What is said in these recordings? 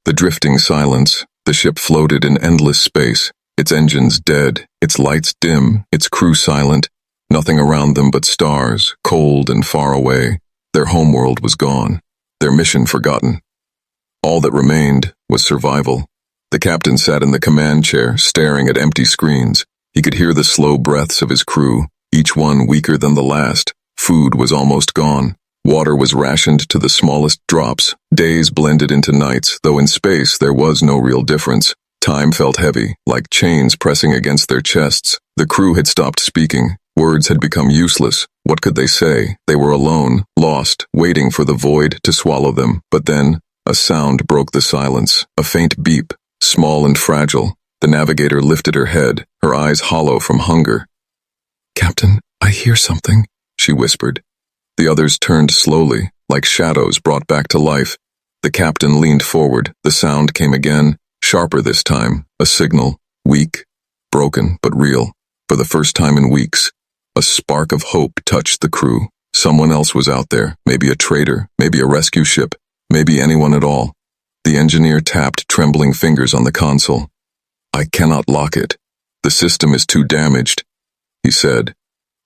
The drifting silence. The ship floated in endless space, its engines dead, its lights dim, its crew silent. Nothing around them but stars, cold and far away. Their homeworld was gone, their mission forgotten. All that remained was survival. The captain sat in the command chair, staring at empty screens. He could hear the slow breaths of his crew, each one weaker than the last. Food was almost gone. Water was rationed to the smallest drops. Days blended into nights, though in space there was no real difference. Time felt heavy, like chains pressing against their chests. The crew had stopped speaking. Words had become useless. What could they say? They were alone, lost, waiting for the void to swallow them. But then, a sound broke the silence, a faint beep, small and fragile. The navigator lifted her head, her eyes hollow from hunger. "Captain, I hear something," she whispered. The others turned slowly, like shadows brought back to life. The captain leaned forward. The sound came again, sharper this time, a signal, weak, broken, but real. For the first time in weeks, a spark of hope touched the crew. Someone else was out there, maybe a trader, maybe a rescue ship, maybe anyone at all. The engineer tapped trembling fingers on the console. "I cannot lock it. The system is too damaged," he said.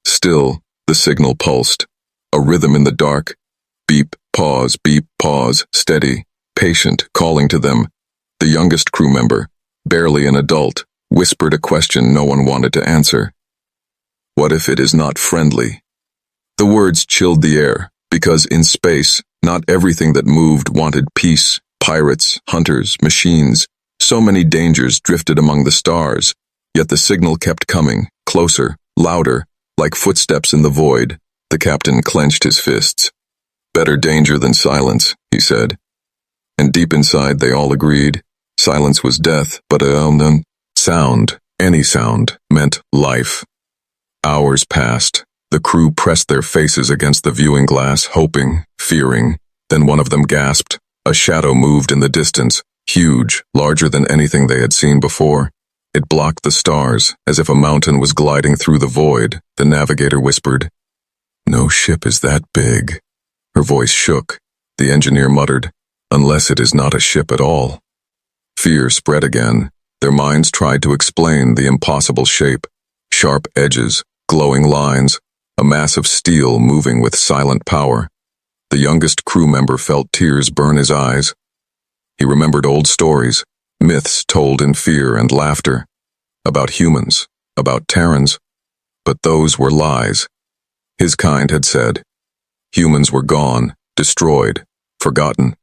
Still, the signal pulsed. A rhythm in the dark. Beep, pause, steady, patient, calling to them. The youngest crew member, barely an adult, whispered a question no one wanted to answer. "What if it is not friendly?" The words chilled the air, because in space, not everything that moved wanted peace. Pirates, hunters, machines. So many dangers drifted among the stars, yet the signal kept coming, closer, louder, like footsteps in the void. The captain clenched his fists. "Better danger than silence," he said. And deep inside they all agreed. Silence was death, but sound, any sound, meant life. Hours passed. The crew pressed their faces against the viewing glass, hoping, fearing. Then one of them gasped. A shadow moved in the distance, huge, larger than anything they had seen before. It blocked the stars, as if a mountain was gliding through the void. The navigator whispered, "No ship is that big." Her voice shook. The engineer muttered, "Unless it is not a ship at all." Fear spread again. Their minds tried to explain the impossible shape. Sharp edges, glowing lines, a mass of steel moving with silent power. The youngest crew member felt tears burn his eyes. He remembered old stories, myths told in fear and laughter, about humans, about Terrans, but those were lies. His kind had said, humans were gone, destroyed, forgotten.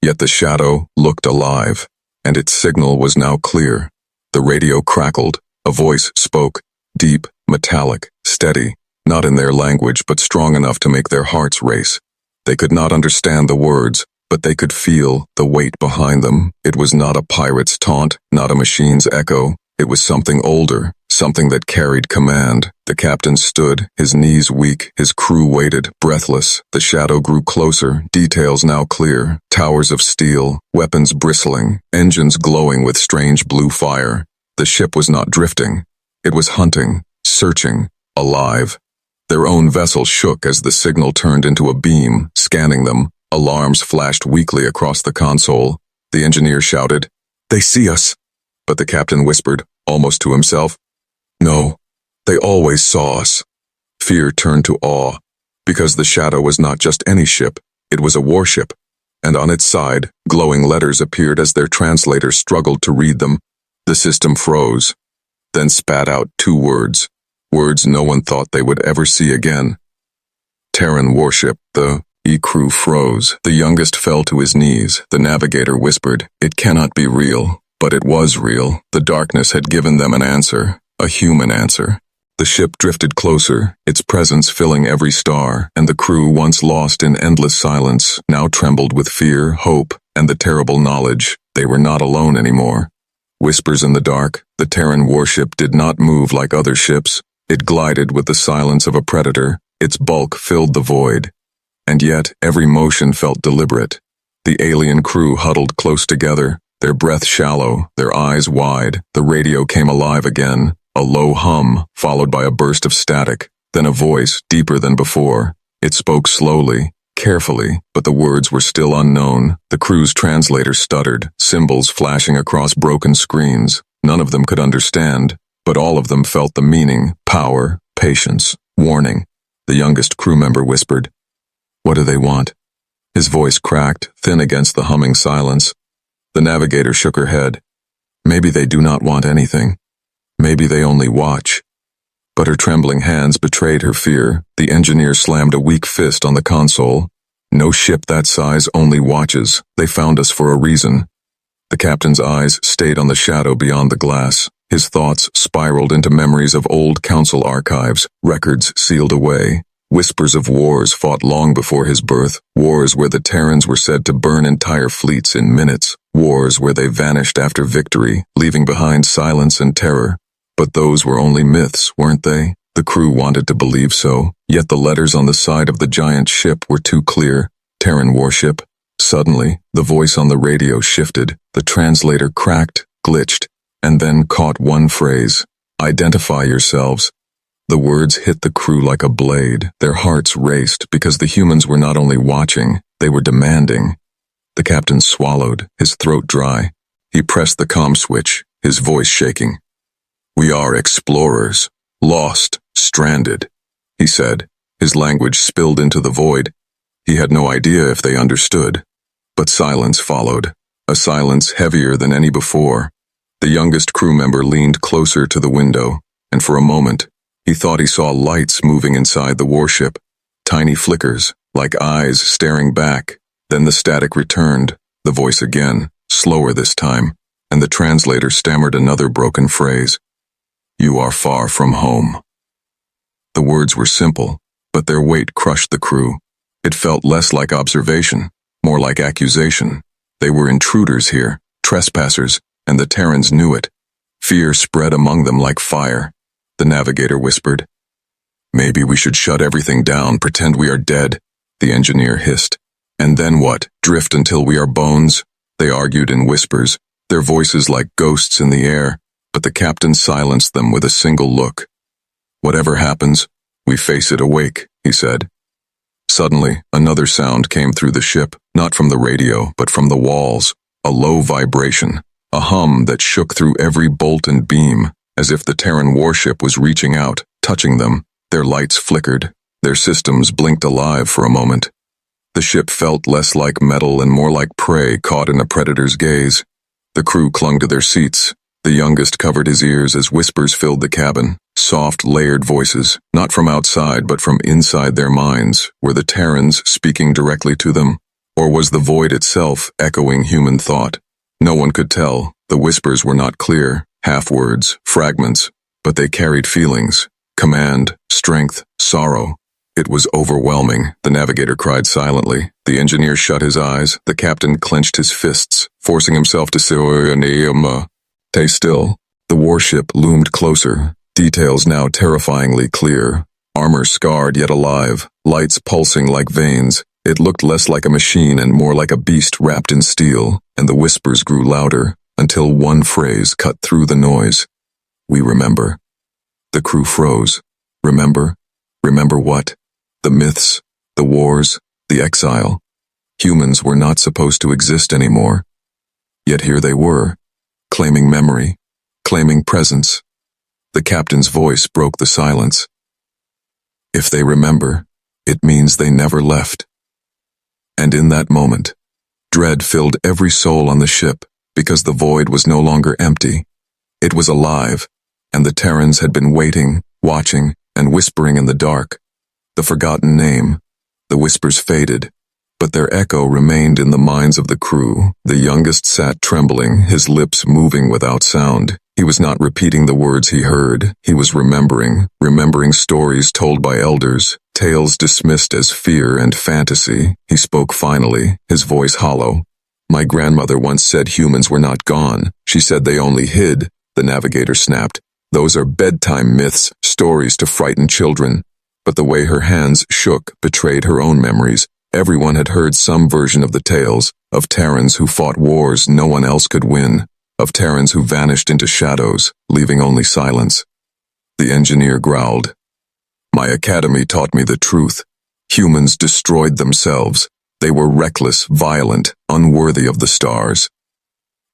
Yet the shadow looked alive, and its signal was now clear. The radio crackled, a voice spoke, deep, metallic, steady, not in their language but strong enough to make their hearts race. They could not understand the words, but they could feel the weight behind them. It was not a pirate's taunt, not a machine's echo. It was something older, something that carried command. The captain stood, his knees weak, his crew waited, breathless. The shadow grew closer, details now clear. Towers of steel, weapons bristling, engines glowing with strange blue fire. The ship was not drifting. It was hunting, searching, alive. Their own vessel shook as the signal turned into a beam, scanning them. Alarms flashed weakly across the console. The engineer shouted, "They see us!" But the captain whispered, almost to himself, "No, they always saw us." Fear turned to awe, because the shadow was not just any ship, it was a warship, and on its side, glowing letters appeared as their translator struggled to read them. The system froze, then spat out two words no one thought they would ever see again. Terran warship. The crew froze. The youngest fell to his knees. The navigator whispered, "It cannot be real." But it was real. The darkness had given them an answer, a human answer. The ship drifted closer, its presence filling every star, and the crew, once lost in endless silence, now trembled with fear, hope, and the terrible knowledge they were not alone anymore. Whispers in the dark, the Terran warship did not move like other ships. It glided with the silence of a predator. Its bulk filled the void. And yet, every motion felt deliberate. The alien crew huddled close together, their breath shallow, their eyes wide. The radio came alive again, a low hum, followed by a burst of static, then a voice deeper than before. It spoke slowly, carefully, but the words were still unknown. The crew's translator stuttered, symbols flashing across broken screens. None of them could understand, but all of them felt the meaning: power, patience, warning. The youngest crew member whispered, "What do they want?" His voice cracked, thin against the humming silence. The navigator shook her head. "Maybe they do not want anything. Maybe they only watch." But her trembling hands betrayed her fear. The engineer slammed a weak fist on the console. "No ship that size only watches. They found us for a reason." The captain's eyes stayed on the shadow beyond the glass. His thoughts spiraled into memories of old council archives, records sealed away, whispers of wars fought long before his birth, wars where the Terrans were said to burn entire fleets in minutes, wars where they vanished after victory, leaving behind silence and terror. But those were only myths, weren't they? The crew wanted to believe so, yet the letters on the side of the giant ship were too clear. Terran warship. Suddenly, the voice on the radio shifted. The translator cracked, glitched, and then caught one phrase: "Identify yourselves." The words hit the crew like a blade. Their hearts raced because the humans were not only watching, they were demanding. The captain swallowed, his throat dry. He pressed the comm switch, his voice shaking. "We are explorers, lost, stranded," he said. His language spilled into the void. He had no idea if they understood. But silence followed, a silence heavier than any before. The youngest crew member leaned closer to the window, and for a moment, he thought he saw lights moving inside the warship, tiny flickers, like eyes staring back. Then the static returned, the voice again, slower this time, and the translator stammered another broken phrase. "You are far from home." The words were simple, but their weight crushed the crew. It felt less like observation, more like accusation. They were intruders here, trespassers, and the Terrans knew it. Fear spread among them like fire. The navigator whispered, "Maybe we should shut everything down, pretend we are dead," the engineer hissed. "And then what? Drift until we are bones?" They argued in whispers, their voices like ghosts in the air, but the captain silenced them with a single look. "Whatever happens, we face it awake," he said. Suddenly, another sound came through the ship, not from the radio, but from the walls, a low vibration, a hum that shook through every bolt and beam, as if the Terran warship was reaching out, touching them. Their lights flickered, their systems blinked alive for a moment. The ship felt less like metal and more like prey caught in a predator's gaze. The crew clung to their seats. The youngest covered his ears as whispers filled the cabin, soft, layered voices, not from outside but from inside their minds. Were the Terrans speaking directly to them, or was the void itself echoing human thought? No one could tell. The whispers were not clear, half-words, fragments, but they carried feelings: command, strength, sorrow. It was overwhelming. The navigator cried silently. The engineer shut his eyes. The captain clenched his fists, forcing himself to stay still. The warship loomed closer, details now terrifyingly clear. Armor scarred yet alive, lights pulsing like veins. It looked less like a machine and more like a beast wrapped in steel, and the whispers grew louder, until one phrase cut through the noise. "We remember." The crew froze. Remember? Remember what? The myths, the wars, the exile. Humans were not supposed to exist anymore. Yet here they were, claiming memory, claiming presence. The captain's voice broke the silence. If they remember, it means they never left. And in that moment, dread filled every soul on the ship, because the void was no longer empty. It was alive, and the Terrans had been waiting, watching, and whispering in the dark. The forgotten name. The whispers faded, but their echo remained in the minds of the crew. The youngest sat trembling, his lips moving without sound. He was not repeating the words he heard. He was remembering stories told by elders, tales dismissed as fear and fantasy. He spoke finally, his voice hollow. "My grandmother once said humans were not gone. She said they only hid," the navigator snapped. "Those are bedtime myths, stories to frighten children." But the way her hands shook betrayed her own memories. Everyone had heard some version of the tales, of Terrans who fought wars no one else could win, of Terrans who vanished into shadows, leaving only silence. The engineer growled. "My academy taught me the truth. Humans destroyed themselves. They were reckless, violent, unworthy of the stars.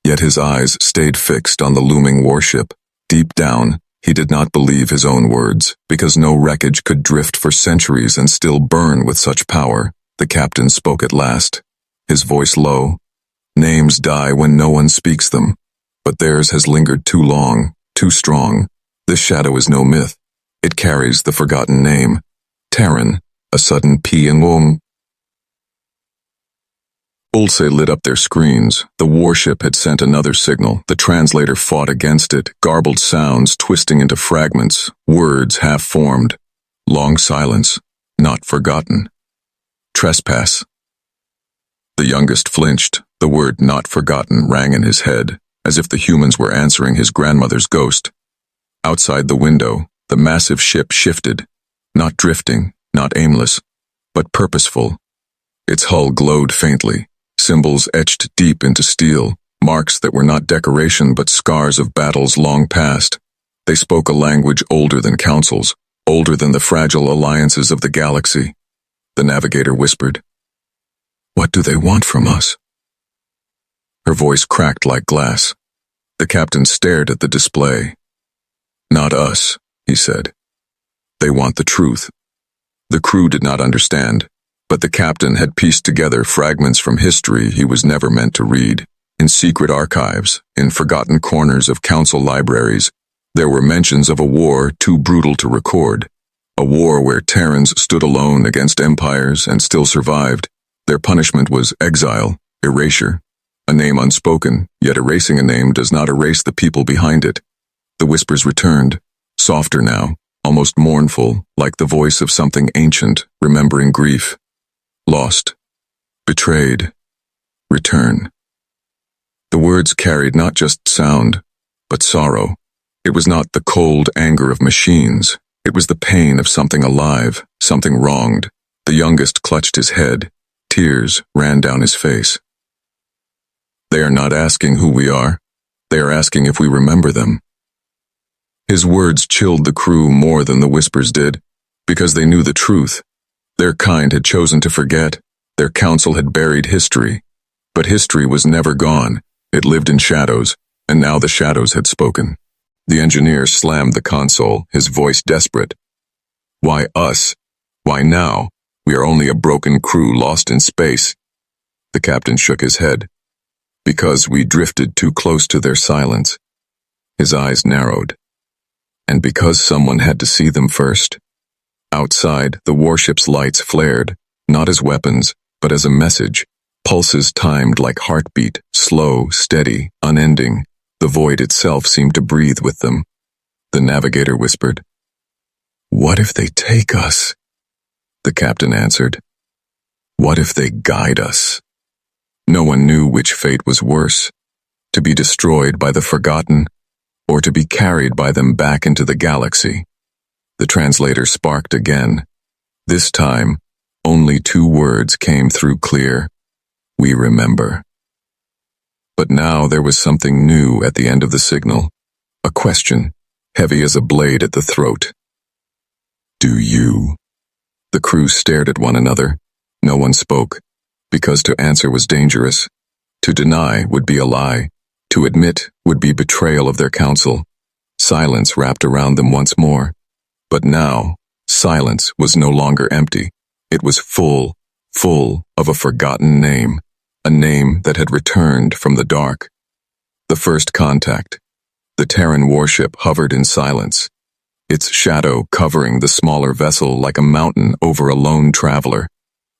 Yet his eyes stayed fixed on the looming warship. Deep down, he did not believe his own words, because no wreckage could drift for centuries and still burn with such power. The captain spoke at last, his voice low. Names die when no one speaks them, but theirs has lingered too long, too strong. This shadow is no myth. It carries the forgotten name. Terran. A sudden ping-ong. Ulse lit up their screens. The warship had sent another signal. The translator fought against it, garbled sounds twisting into fragments, words half-formed. Long silence. Not forgotten. Trespass. The youngest flinched. The word not forgotten rang in his head, as if the humans were answering his grandmother's ghost. Outside the window, the massive ship shifted, not drifting, not aimless, but purposeful. Its hull glowed faintly, symbols etched deep into steel, marks that were not decoration but scars of battles long past. They spoke a language older than councils, older than the fragile alliances of the galaxy. The navigator whispered, "What do they want from us?" Her voice cracked like glass. The captain stared at the display. "Not us," he said. "They want the truth." The crew did not understand, but the captain had pieced together fragments from history he was never meant to read. In secret archives, in forgotten corners of council libraries, there were mentions of a war too brutal to record, a war where Terrans stood alone against empires and still survived. Their punishment was exile, erasure, a name unspoken, yet erasing a name does not erase the people behind it. The whispers returned, softer now, almost mournful, like the voice of something ancient, remembering grief. Lost. Betrayed. Return. The words carried not just sound, but sorrow. It was not the cold anger of machines. It was the pain of something alive, something wronged. The youngest clutched his head. Tears ran down his face. They are not asking who we are. They are asking if we remember them. His words chilled the crew more than the whispers did, because they knew the truth. Their kind had chosen to forget. Their council had buried history. But history was never gone. It lived in shadows, and now the shadows had spoken. The engineer slammed the console, his voice desperate. "Why us? Why now? We are only a broken crew lost in space." The captain shook his head. "Because we drifted too close to their silence." His eyes narrowed. "And because someone had to see them first." Outside, the warship's lights flared, not as weapons, but as a message. Pulses timed like heartbeat, slow, steady, unending. The void itself seemed to breathe with them. The navigator whispered, "What if they take us?" The captain answered, "What if they guide us?" No one knew which fate was worse, to be destroyed by the forgotten, or to be carried by them back into the galaxy. The translator sparked again. This time, only 2 words came through clear. "We remember." But now there was something new at the end of the signal. A question, heavy as a blade at the throat. "Do you?" The crew stared at one another. No one spoke, because to answer was dangerous. To deny would be a lie. To admit would be betrayal of their counsel. Silence wrapped around them once more. But now, silence was no longer empty. It was full of a forgotten name, a name that had returned from the dark. The first contact. The Terran warship hovered in silence, its shadow covering the smaller vessel like a mountain over a lone traveler.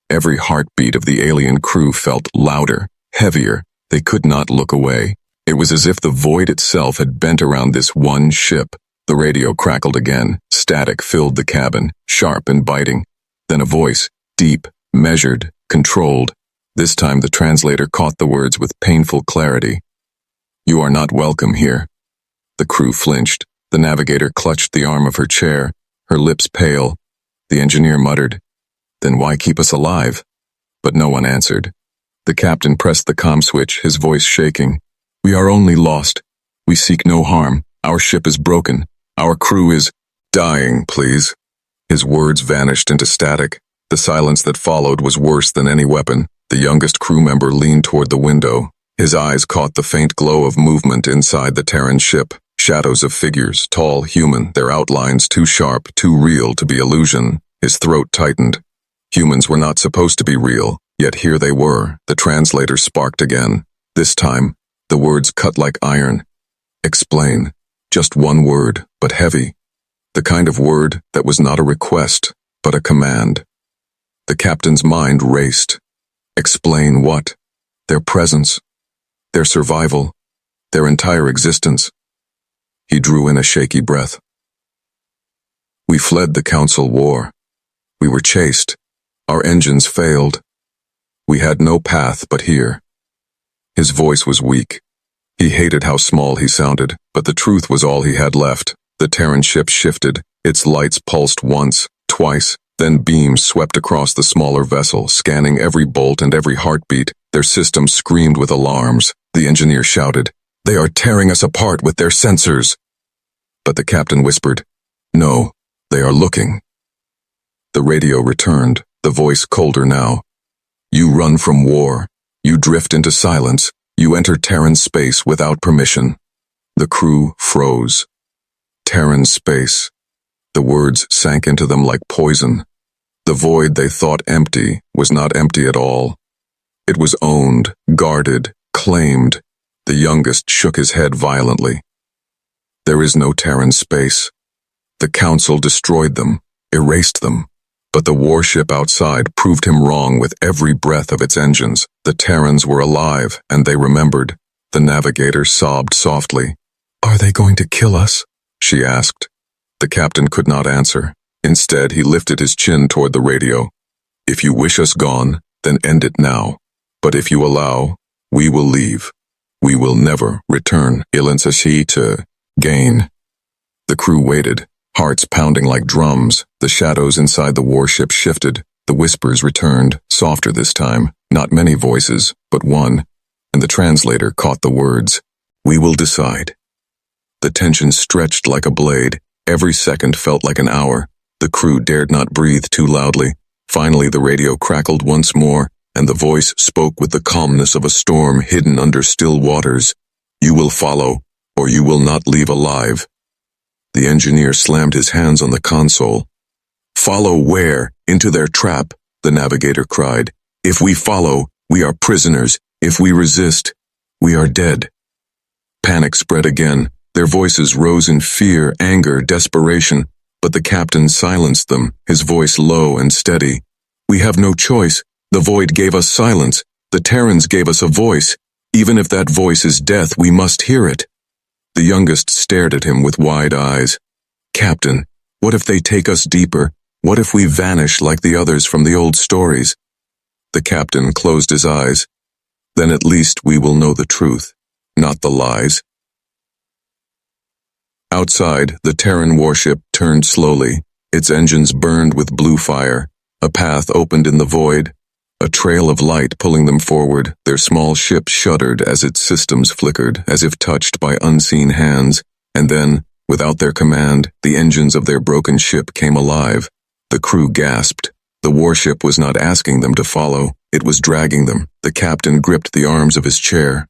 Every heartbeat of the alien crew felt louder, heavier. They could not look away. It was as if the void itself had bent around this one ship. The radio crackled again. Static filled the cabin, sharp and biting. Then a voice, deep, measured, controlled. This time the translator caught the words with painful clarity. "You are not welcome here." The crew flinched. The navigator clutched the arm of her chair, her lips pale. The engineer muttered, "Then why keep us alive?" But no one answered. The captain pressed the comm switch, his voice shaking. "We are only lost. We seek no harm. Our ship is broken. Our crew is dying, please." His words vanished into static. The silence that followed was worse than any weapon. The youngest crew member leaned toward the window. His eyes caught the faint glow of movement inside the Terran ship. Shadows of figures, tall, human, their outlines too sharp, too real to be illusion. His throat tightened. Humans were not supposed to be real, yet here they were. The translator sparked again. This time, the words cut like iron. Explain. Just one word, but heavy. The kind of word that was not a request, but a command. The captain's mind raced. Explain what? Their presence. Their survival. Their entire existence. He drew in a shaky breath. We fled the Council War. We were chased. Our engines failed. We had no path but here. His voice was weak. He hated how small he sounded, but the truth was all he had left. The Terran ship shifted. Its lights pulsed once, twice, then beams swept across the smaller vessel, scanning every bolt and every heartbeat. Their systems screamed with alarms. The engineer shouted, "They are tearing us apart with their sensors." But the captain whispered, "No, they are looking." The radio returned, the voice colder now. "You run from war. You drift into silence. You enter Terran space without permission." The crew froze. Terran space. The words sank into them like poison. The void they thought empty was not empty at all. It was owned, guarded, claimed. The youngest shook his head violently. There is no Terran space. The Council destroyed them, erased them. But the warship outside proved him wrong with every breath of its engines. The Terrans were alive, and they remembered. The navigator sobbed softly. "Are they going to kill us?" she asked. The captain could not answer. Instead, he lifted his chin toward the radio. "If you wish us gone, then end it now. But if you allow, we will leave. We will never return. Ilansashi to gain." The crew waited, hearts pounding like drums. The shadows inside the warship shifted. The whispers returned, softer this time. Not many voices, but one. And the translator caught the words. "We will decide." The tension stretched like a blade. Every second felt like an hour. The crew dared not breathe too loudly. Finally, the radio crackled once more, and the voice spoke with the calmness of a storm hidden under still waters. "You will follow, or you will not leave alive." The engineer slammed his hands on the console. "Follow where? Into their trap," the navigator cried. "If we follow, we are prisoners. If we resist, we are dead." Panic spread again. Their voices rose in fear, anger, desperation, but the captain silenced them, his voice low and steady. "We have no choice. The void gave us silence. The Terrans gave us a voice. Even if that voice is death, we must hear it." The youngest stared at him with wide eyes. "Captain, what if they take us deeper? What if we vanish like the others from the old stories?" The captain closed his eyes. "Then at least we will know the truth, not the lies." Outside, the Terran warship turned slowly. Its engines burned with blue fire. A path opened in the void. A trail of light pulling them forward. Their small ship shuddered as its systems flickered, as if touched by unseen hands. And then, without their command, the engines of their broken ship came alive. The crew gasped. The warship was not asking them to follow. It was dragging them. The captain gripped the arms of his chair.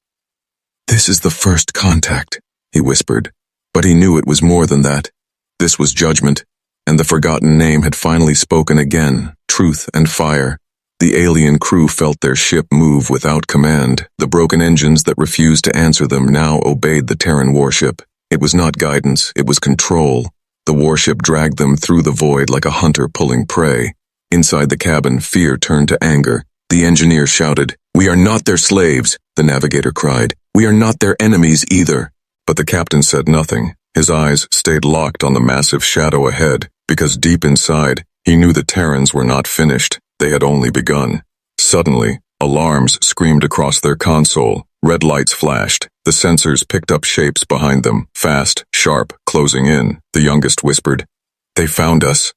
"This is the first contact," he whispered. But he knew it was more than that. This was judgment, and the forgotten name had finally spoken again, truth and fire. The alien crew felt their ship move without command. The broken engines that refused to answer them now obeyed the Terran warship. It was not guidance, it was control. The warship dragged them through the void like a hunter pulling prey. Inside the cabin, fear turned to anger. The engineer shouted, "We are not their slaves," the navigator cried. "We are not their enemies either." But the captain said nothing. His eyes stayed locked on the massive shadow ahead, because deep inside, he knew the Terrans were not finished. They had only begun. Suddenly, alarms screamed across their console. Red lights flashed. The sensors picked up shapes behind them, fast, sharp, closing in. The youngest whispered, "They found us."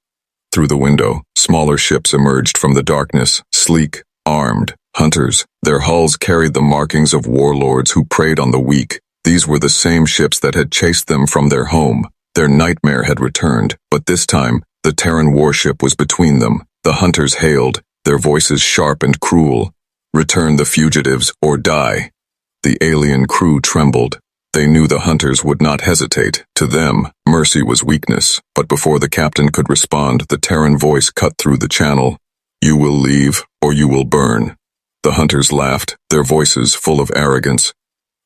Through the window, smaller ships emerged from the darkness, sleek, armed, hunters. Their hulls carried the markings of warlords who preyed on the weak. These were the same ships that had chased them from their home. Their nightmare had returned, but this time, the Terran warship was between them. The hunters hailed, their voices sharp and cruel. "Return the fugitives or die." The alien crew trembled. They knew the hunters would not hesitate. To them, mercy was weakness. But before the captain could respond, the Terran voice cut through the channel. "You will leave, or you will burn." The hunters laughed, their voices full of arrogance.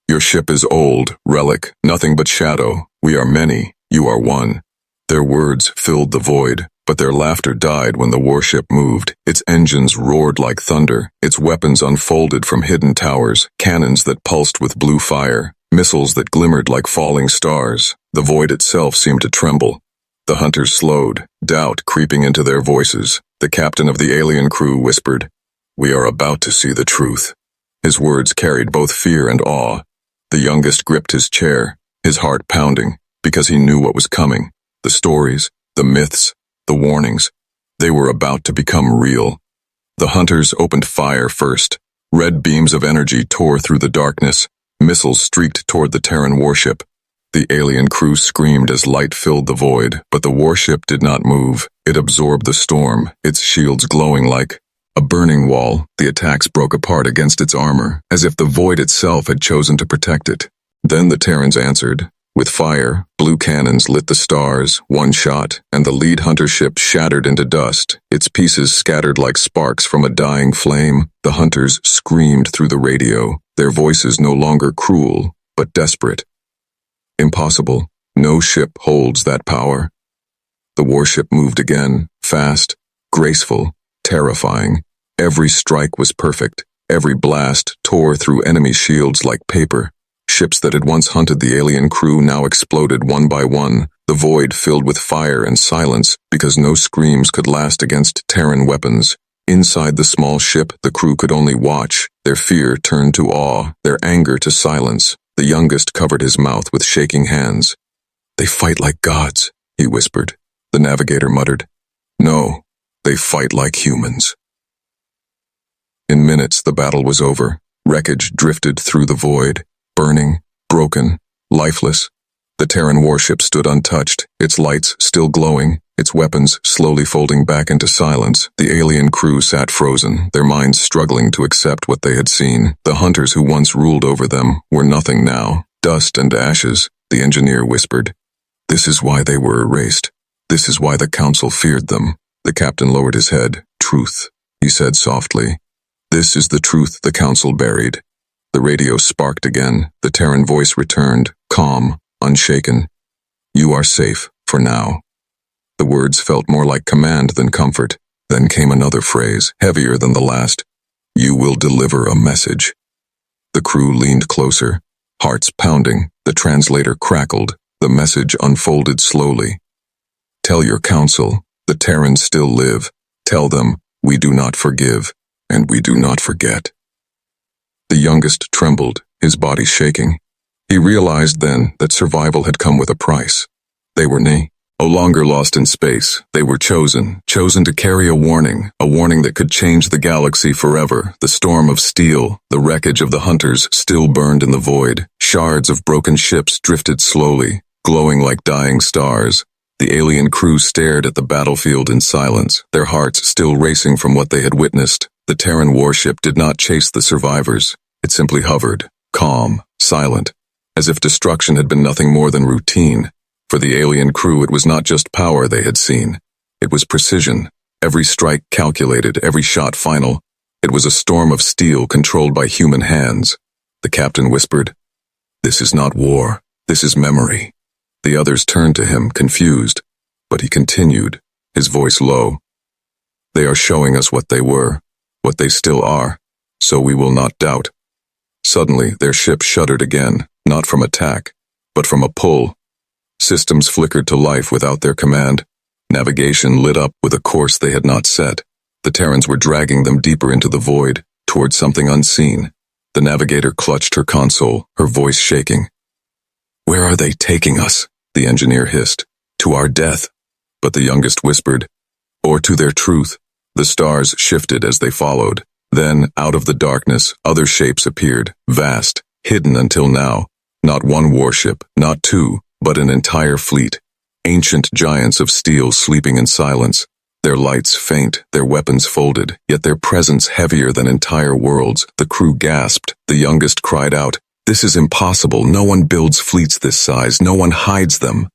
"Your ship is old, relic, nothing but shadow. We are many, you are one." Their words filled the void, but their laughter died when the warship moved. Its engines roared like thunder, its weapons unfolded from hidden towers, cannons that pulsed with blue fire, missiles that glimmered like falling stars. The void itself seemed to tremble. The hunters slowed, doubt creeping into their voices. The captain of the alien crew whispered, "We are about to see the truth." His words carried both fear and awe. The youngest gripped his chair, his heart pounding, because he knew what was coming. The stories, the myths, the warnings, they were about to become real. The hunters opened fire first. Red beams of energy tore through the darkness. Missiles streaked toward the Terran warship. The alien crew screamed as light filled the void, but the warship did not move. It absorbed the storm, its shields glowing like a burning wall. The attacks broke apart against its armor, as if the void itself had chosen to protect it. Then the Terrans answered. With fire, blue cannons lit the stars, one shot, and the lead hunter ship shattered into dust, its pieces scattered like sparks from a dying flame. The hunters screamed through the radio, their voices no longer cruel, but desperate. Impossible. No ship holds that power. The warship moved again, fast, graceful, terrifying. Every strike was perfect. Every blast tore through enemy shields like paper. Ships that had once hunted the alien crew now exploded one by one, the void filled with fire and silence because no screams could last against Terran weapons. Inside the small ship, the crew could only watch. Their fear turned to awe, their anger to silence. The youngest covered his mouth with shaking hands. "They fight like gods," he whispered. The navigator muttered, "No, they fight like humans." In minutes, the battle was over. Wreckage drifted through the void. Burning, broken, lifeless. The Terran warship stood untouched, its lights still glowing, its weapons slowly folding back into silence. The alien crew sat frozen, their minds struggling to accept what they had seen. The hunters who once ruled over them were nothing now, dust and ashes. The engineer whispered, "This is why they were erased. This is why the council feared them." The captain lowered his head. "Truth," he said softly. "This is the truth the council buried." The radio sparked again. The Terran voice returned, calm, unshaken. "You are safe, for now." The words felt more like command than comfort. Then came another phrase, heavier than the last. "You will deliver a message." The crew leaned closer, hearts pounding. The translator crackled. The message unfolded slowly. "Tell your council, the Terrans still live. Tell them, we do not forgive, and we do not forget." The youngest trembled, his body shaking. He realized then that survival had come with a price. They were no longer lost in space. They were chosen to carry a warning that could change the galaxy forever. The storm of steel, the wreckage of the hunters still burned in the void. Shards of broken ships drifted slowly, glowing like dying stars. The alien crew stared at the battlefield in silence, their hearts still racing from what they had witnessed. The Terran warship did not chase the survivors. It simply hovered, calm, silent, as if destruction had been nothing more than routine. For the alien crew, it was not just power they had seen. It was precision, every strike calculated, every shot final. It was a storm of steel controlled by human hands. The captain whispered, "This is not war, this is memory." The others turned to him, confused, but he continued, his voice low. "They are showing us what they were, what they still are, so we will not doubt." Suddenly, their ship shuddered again, not from attack, but from a pull. Systems flickered to life without their command. Navigation lit up with a course they had not set. The Terrans were dragging them deeper into the void, towards something unseen. The navigator clutched her console, her voice shaking. "Where are they taking us?" the engineer hissed. "To our death." But the youngest whispered, "Or to their truth." The stars shifted as they followed. Then, out of the darkness, other shapes appeared, vast, hidden until now. Not one warship, not two, but an entire fleet. Ancient giants of steel sleeping in silence. Their lights faint, their weapons folded, yet their presence heavier than entire worlds. The crew gasped. The youngest cried out, "This is impossible. No one builds fleets this size. No one hides them."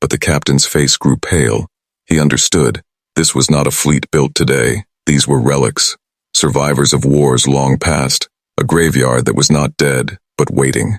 But the captain's face grew pale. He understood. This was not a fleet built today. These were relics, survivors of wars long past, a graveyard that was not dead, but waiting.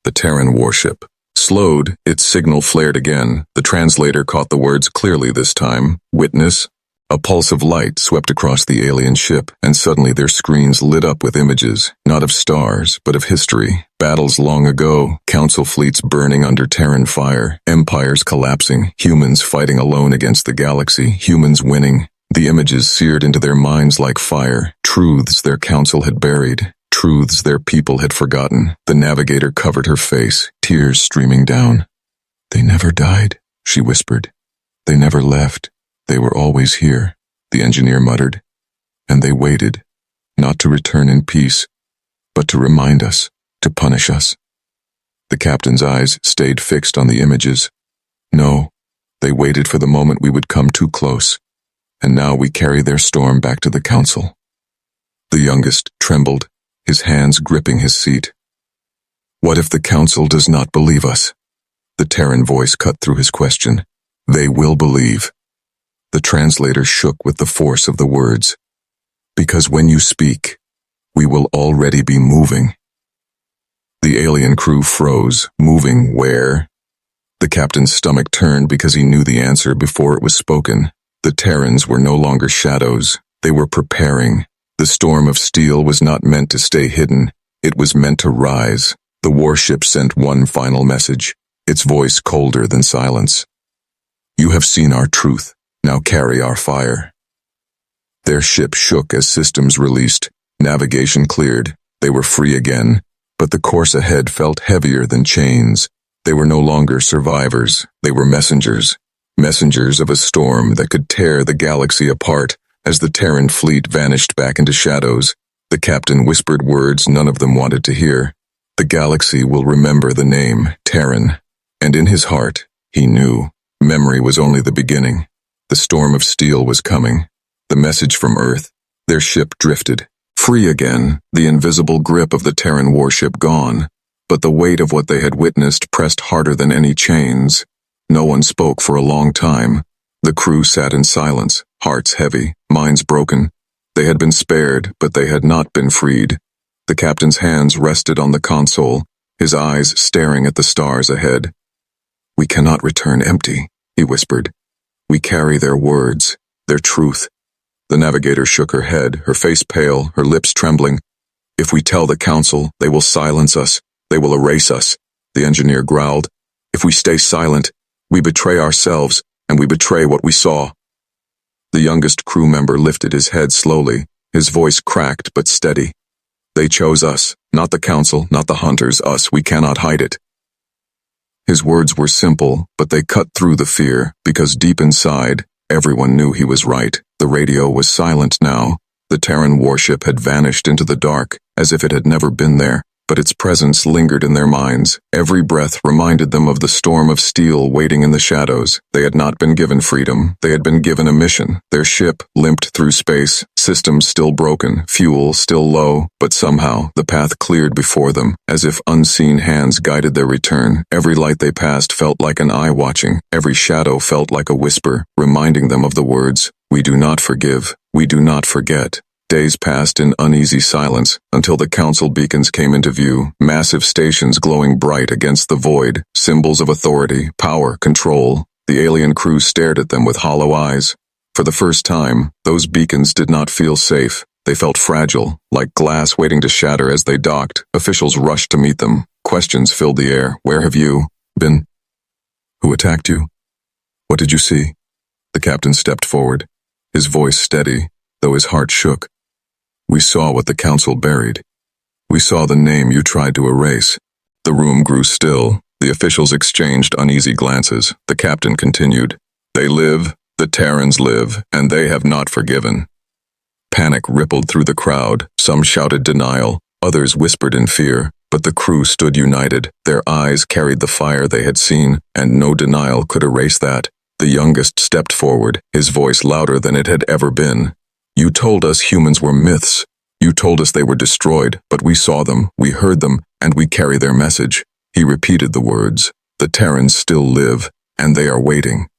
The Terran warship. Slowed, its signal flared again. The translator caught the words clearly this time. Witness. A pulse of light swept across the alien ship, and suddenly their screens lit up with images, not of stars, but of history. Battles long ago, council fleets burning under Terran fire, empires collapsing, humans fighting alone against the galaxy, humans winning. The images seared into their minds like fire, truths their council had buried, truths their people had forgotten. The navigator covered her face, tears streaming down. "They never died," she whispered. "They never left. They were always here," the engineer muttered. "And they waited, not to return in peace, but to remind us, to punish us." The captain's eyes stayed fixed on the images. "No, they waited for the moment we would come too close, and now we carry their storm back to the council." The youngest trembled, his hands gripping his seat. "What if the council does not believe us?" The Terran voice cut through his question. "They will believe." The translator shook with the force of the words. "Because when you speak, we will already be moving." The alien crew froze. Moving where? The captain's stomach turned because he knew the answer before it was spoken. The Terrans were no longer shadows. They were preparing. The storm of steel was not meant to stay hidden. It was meant to rise. The warship sent one final message, its voice colder than silence. "You have seen our truth. Now carry our fire." Their ship shook as systems released. Navigation cleared. They were free again, but the course ahead felt heavier than chains. They were no longer survivors. They were messengers. Messengers of a storm that could tear the galaxy apart. As the Terran fleet vanished back into shadows, the captain whispered words none of them wanted to hear. The galaxy will remember the name, Terran. And in his heart, he knew, memory was only the beginning. The storm of steel was coming. The message from Earth. Their ship drifted. Free again, the invisible grip of the Terran warship gone. But the weight of what they had witnessed pressed harder than any chains. No one spoke for a long time. The crew sat in silence, hearts heavy, minds broken. They had been spared, but they had not been freed. The captain's hands rested on the console, his eyes staring at the stars ahead. "We cannot return empty," he whispered. "We carry their words, their truth." The navigator shook her head, her face pale, her lips trembling. "If we tell the council, they will silence us. They will erase us," the engineer growled. "If we stay silent, we betray ourselves, and we betray what we saw." The youngest crew member lifted his head slowly, his voice cracked but steady. "They chose us, not the council, not the hunters, us. We cannot hide it." His words were simple, but they cut through the fear, because deep inside, everyone knew he was right. The radio was silent now. The Terran warship had vanished into the dark, as if it had never been there, but its presence lingered in their minds. Every breath reminded them of the storm of steel waiting in the shadows. They had not been given freedom. They had been given a mission. Their ship limped through space, systems still broken, fuel still low, but somehow the path cleared before them, as if unseen hands guided their return. Every light they passed felt like an eye watching. Every shadow felt like a whisper, reminding them of the words, "We do not forgive. We do not forget." Days passed in uneasy silence until the council beacons came into view, massive stations glowing bright against the void, symbols of authority, power, control. The alien crew stared at them with hollow eyes. For the first time, those beacons did not feel safe. They felt fragile, like glass waiting to shatter as they docked. Officials rushed to meet them. Questions filled the air. "Where have you been? Who attacked you? What did you see?" The captain stepped forward, his voice steady, though his heart shook. "We saw what the council buried. We saw the name you tried to erase." The room grew still. The officials exchanged uneasy glances. The captain continued, "They live, the Terrans live, and they have not forgiven." Panic rippled through the crowd. Some shouted denial, others whispered in fear, but the crew stood united. Their eyes carried the fire they had seen, and no denial could erase that. The youngest stepped forward, his voice louder than it had ever been. "You told us humans were myths. You told us they were destroyed, but we saw them, we heard them, and we carry their message." He repeated the words. "The Terrans still live, and they are waiting."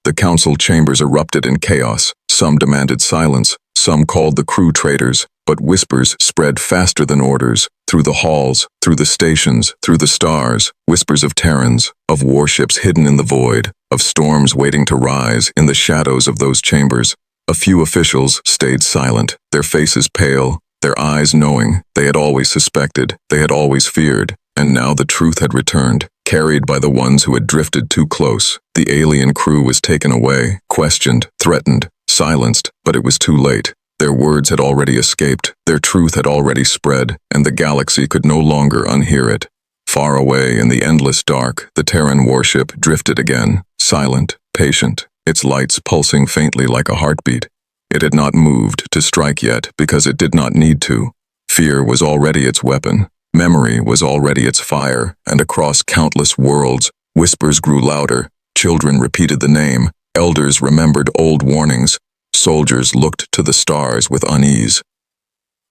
The council chambers erupted in chaos. Some demanded silence, some called the crew traitors, but whispers spread faster than orders. Through the halls, through the stations, through the stars, whispers of Terrans, of warships hidden in the void, of storms waiting to rise in the shadows of those chambers. A few officials stayed silent, their faces pale, their eyes knowing. They had always suspected, they had always feared, and now the truth had returned, carried by the ones who had drifted too close. The alien crew was taken away, questioned, threatened, silenced, but it was too late. Their words had already escaped, their truth had already spread, and the galaxy could no longer unhear it. Far away in the endless dark, the Terran warship drifted again, silent, patient, its lights pulsing faintly like a heartbeat. It had not moved to strike yet because it did not need to. Fear was already its weapon. Memory was already its fire, and across countless worlds, whispers grew louder. Children repeated the name. Elders remembered old warnings. Soldiers looked to the stars with unease.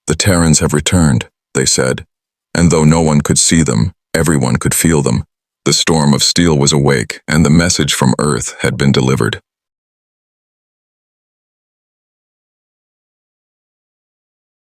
"The Terrans have returned," they said. And though no one could see them, everyone could feel them. The storm of steel was awake, and the message from Earth had been delivered.